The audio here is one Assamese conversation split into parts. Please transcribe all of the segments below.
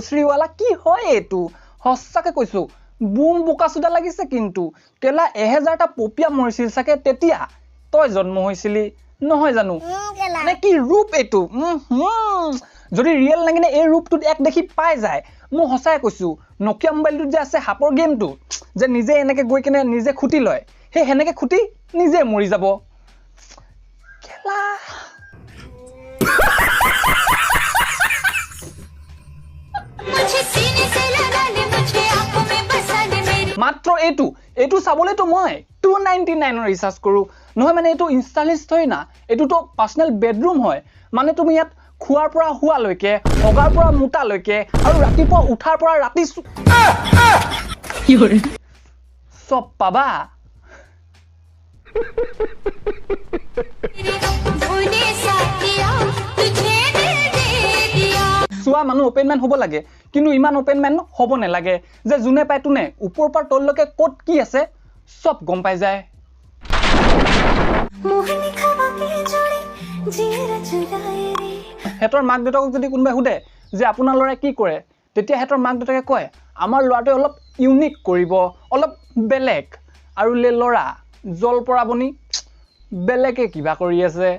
ভোচৰিৱালা কি হয় এইটো হস্যাকে কৈছো বুম বোকাচুদা লাগিছে কিন্তু কেলা 1000টা পপিয়া মৰিছিল সাকে তেতিয়া তই জন্ম হৈছিলি নহয় জানো মানে কি ৰূপ এইটো যদি ৰিয়েল লাগিনে এই ৰূপটোত এক দেখি পাই যায় মই হসাই কৈছো নকিয়া মোবাইলটোত যে আছে হাপৰ গেমটো যে নিজে এনেকে গৈ কিনে নিজে খুটি লয় হে হেনেকে খুটি নিজে মৰি যাব কেলা মাত্ৰ এইটো চাবলে তো মই 299 ৰিচাৰ্জ কৰো নহয় মানে এইটো ইনষ্টালিষ্ট হয় না এইটো তো পাৰ্সোনাল বেডৰুম হয় মানে তুমি ইয়াত খুৱাৰ পৰা হুৱা লৈকে হগাৰ পৰা মুটা লৈকে আৰু ৰাতিপুৱা উঠাৰ পৰা ৰাতি কি কৰে সব পাবা চোৱা মানুহ ওপেন ম্যান হ'ব লাগে কিন্তু ইমান ওপেন ম্যান হ'ব নালাগে যে জুনে পায় তুনে ওপৰ পৰা তললৈকে ক'ত কি আছে সব গম পাই যায় হেতৰ মাক দেউতাকক যদি কোনোবাই সুধে যে আপোনাৰ ল'ৰাই কি কৰে তেতিয়া হেতৰ মাক দেউতাকে কয় আমাৰ ল'ৰাটোৱে অলপ ইউনিক কৰিব অলপ বেলেগ আৰু লে ল'ৰা জল পৰাবনি বেলেগে কিবা কৰি আছে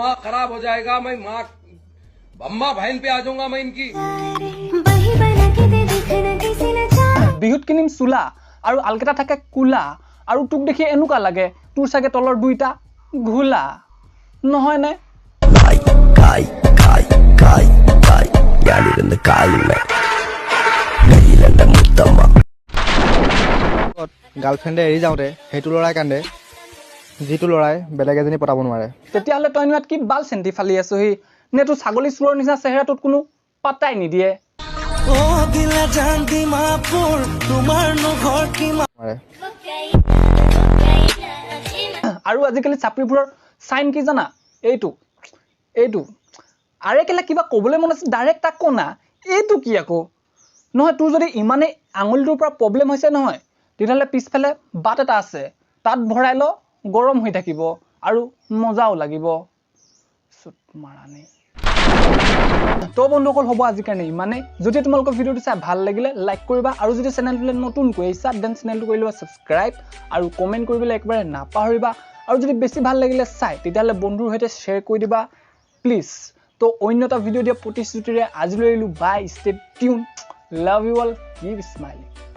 माँ खराब हो जाएगा मैं माँ अम्मा बहन पे आ जाऊंगा मैं इनकी বিহুত কিনিম চুলা আৰু আলকেটা থাকে কুলা আৰু তোক দেখি এনুকা লাগে তোৰ সাগে তলৰ দুইটা ঘুলা নহয় নে গাৰ্লফ্ৰেণ্ডে এৰি যাওঁতে সেইটো ল'ৰাই কান্দে যিটো ল'ৰাই বেলেগ এজনী পতাব নোৱাৰে তেতিয়াহ'লে তই ইয়াত কি বাল চেন্টি ফালি আছহি নে তোৰ ছাগলী চুৰৰ নিচিনা চেহেৰাটোত কোনো পাত্তাই নিদিয়ে আৰু আজিকালি চাপৰিবোৰৰ চাইন কি জানা এইটো আৰে কেলা কিবা ক'বলৈ মন আছে ডাইৰেক্ট তাক কনা এইটো কি আকৌ নহয় তোৰ যদি ইমানে আঙুলিটোৰ পৰা প্ৰব্লেম হৈছে নহয় তেতিয়াহ'লে পিছফালে বাট এটা আছে তাত ভৰাই ল গৰম হৈ থাকিব আৰু মজাও লাগিব সুত মাৰানি তো বন্ধুসকল হ'ব আজি কাৰণে ইমানে যদি তোমালোকৰ ভিডিওটো চাই ভাল লাগিলে লাইক কৰিবা আৰু যদি চেনেলটোলৈ নতুন কৈ আহিছা দেন চেনেলটো কৰি লবা সাবস্ক্ৰাইব আৰু কমেন্ট কৰিবলৈ একবাৰে নাপাহৰিবা আৰু যদি বেছি ভাল লাগিলে চাই তেতিয়াহ'লে বন্ধুৰ সৈতে শ্বেয়াৰ কৰি দিবা প্লিজ তো অন্য এটা ভিডিও দিয়া প্ৰতিশ্ৰুতিৰে আজিলৈ এৰিলো bye stay tune love you all keep smiling